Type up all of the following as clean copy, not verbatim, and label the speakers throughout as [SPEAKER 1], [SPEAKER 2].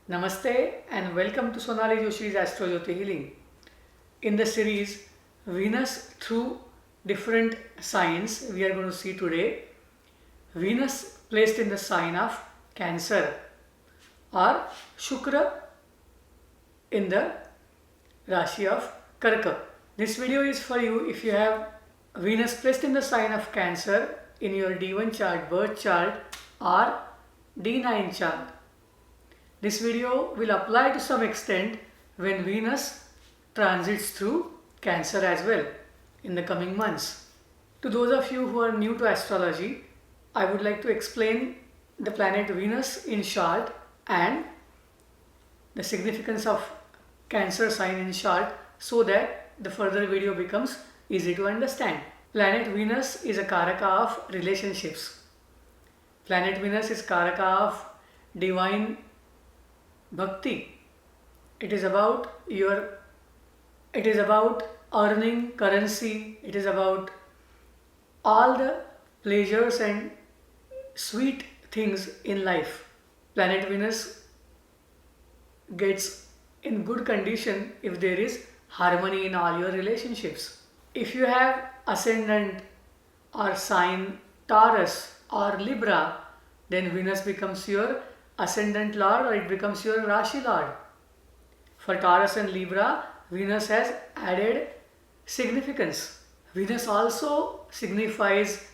[SPEAKER 1] Namaste and welcome to Sonali Joshi's Astro Jyoti Healing. In the series Venus through different signs, we are going to see today Venus placed in the sign of Cancer or Shukra in the Rashi of Karka. This video is for you if you have Venus placed in the sign of Cancer in your D1 chart, birth chart or D9 chart. This video will apply to some extent when Venus transits through Cancer as well in the coming months. To those of you who are new to astrology, I would like to explain the planet Venus in short and the significance of Cancer sign in short so that the further video becomes easy to understand. Planet Venus is a Karaka of relationships. Planet Venus is Karaka of divine Bhakti. It is about earning currency. It is about all the pleasures and sweet things in life. Planet Venus gets in good condition if there is harmony in all your relationships. If you have ascendant or sign Taurus or Libra, then Venus becomes your ascendant lord or it becomes your Rashi lord. For Taurus and Libra, Venus has added significance. Venus also signifies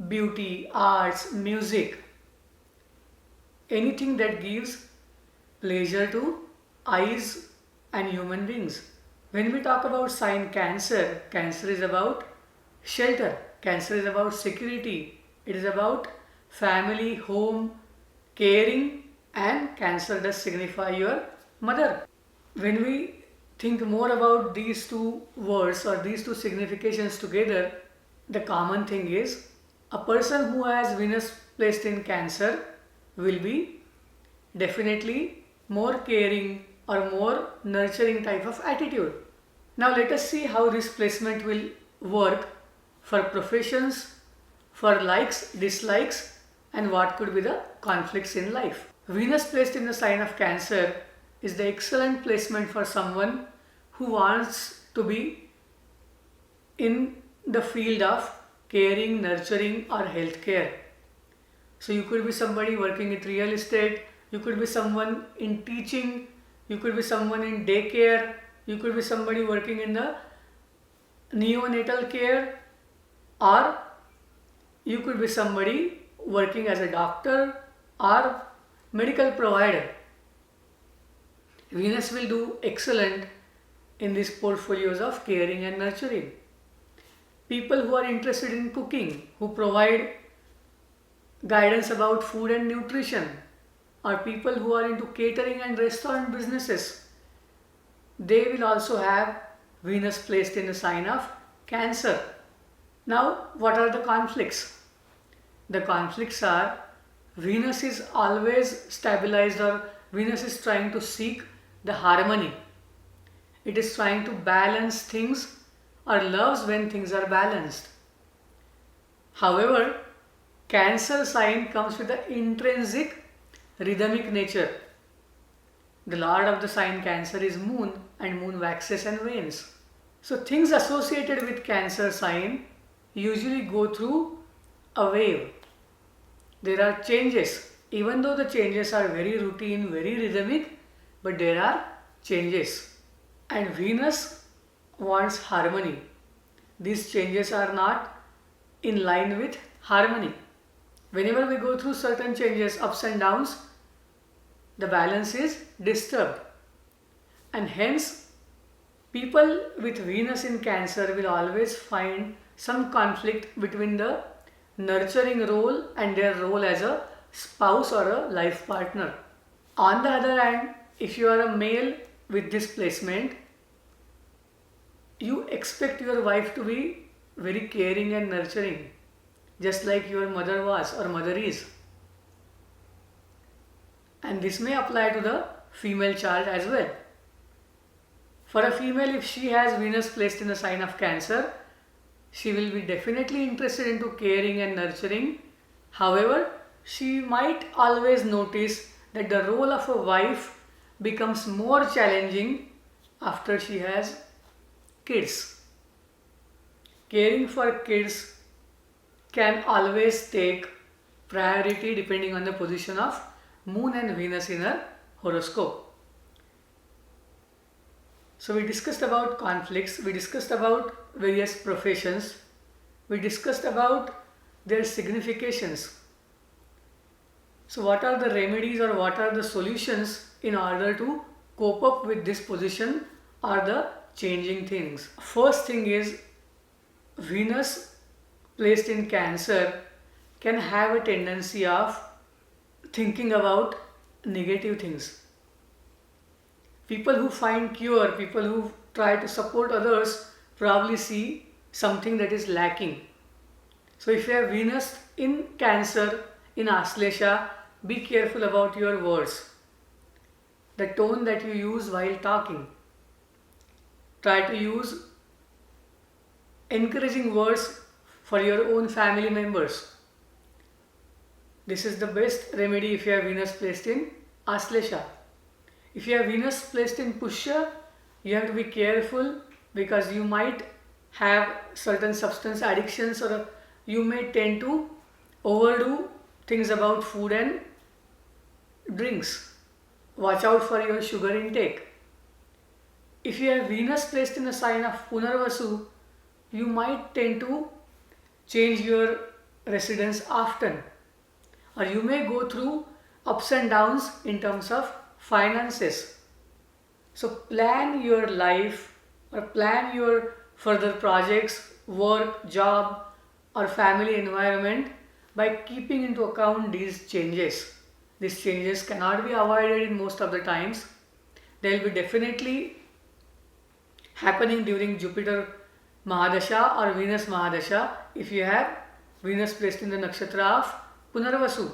[SPEAKER 1] beauty, arts, music, anything that gives pleasure to eyes and human beings. When we talk about sign Cancer, Cancer is about shelter, Cancer is about security, it is about family, home, caring, and Cancer does signify your mother. When we think more about these two words or these two significations together, the common thing is a person who has Venus placed in Cancer will be definitely more caring or more nurturing type of attitude. Now let us see how this placement will work for professions, for likes, dislikes, and what could be the conflicts in life. Venus placed in the sign of Cancer is the excellent placement for someone who wants to be in the field of caring, nurturing or healthcare. So you could be somebody working with real estate, you could be someone in teaching, you could be someone in daycare, you could be somebody working in the neonatal care, or you could be somebody working as a doctor or medical provider. Venus will do excellent in these portfolios of caring and nurturing. People who are interested in cooking, who provide guidance about food and nutrition, or people who are into catering and restaurant businesses, they will also have Venus placed in the sign of Cancer. Now, what are the conflicts? The conflicts are Venus is always stabilized or Venus is trying to seek the harmony. It is trying to balance things or loves when things are balanced. However, Cancer sign comes with the intrinsic rhythmic nature. The lord of the sign Cancer is Moon and Moon waxes and wanes. So things associated with Cancer sign usually go through a wave. There are changes, even though the changes are very routine, very rhythmic, but there are changes. And Venus wants harmony. These changes are not in line with harmony. Whenever we go through certain changes, ups and downs, the balance is disturbed. And hence, people with Venus in Cancer will always find some conflict between the nurturing role and their role as a spouse or a life partner. On the other hand, if you are a male with this placement, you expect your wife to be very caring and nurturing, just like your mother was or mother is. And this may apply to the female child as well. For a female, if she has Venus placed in the sign of Cancer, she will be definitely interested into caring and nurturing. However, she might always notice that the role of a wife becomes more challenging after she has kids. Caring for kids can always take priority depending on the position of Moon and Venus in her horoscope. So we discussed about conflicts, we discussed about various professions, we discussed about their significations. So what are the remedies or what are the solutions in order to cope up with this position or the changing things? First thing is, Venus placed in Cancer can have a tendency of thinking about negative things. People who find cure, people who try to support others probably see something that is lacking. So if you have Venus in Cancer, in Aslesha, be careful about your words, the tone that you use while talking. Try to use encouraging words for your own family members. This is the best remedy if you have Venus placed in Aslesha. If you have Venus placed in Pushya, you have to be careful because you might have certain substance addictions, or you may tend to overdo things about food and drinks. Watch out for your sugar intake. If you have Venus placed in a sign of Punarvasu, you might tend to change your residence often, or you may go through ups and downs in terms of finances. So plan your life or plan your further projects, work, job or family environment by keeping into account these changes. These changes cannot be avoided in most of the times. They will be definitely happening during Jupiter Mahadasha or Venus Mahadasha if you have Venus placed in the nakshatra of Punarvasu.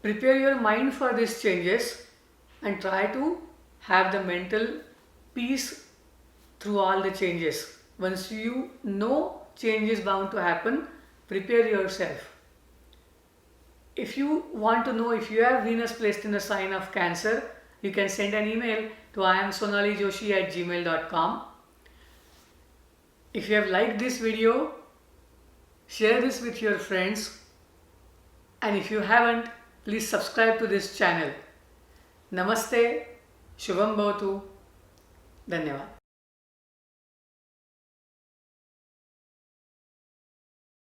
[SPEAKER 1] Prepare your mind for these changes and try to have the mental peace through all the changes. Once you know change is bound to happen, prepare yourself. If you want to know if you have Venus placed in the sign of Cancer, you can send an email to iamsonalijoshi@gmail.com. If you have liked this video, share this with your friends, and if you haven't, please subscribe to this channel. Namaste, Shubham Bhavatu, Dhanyavad.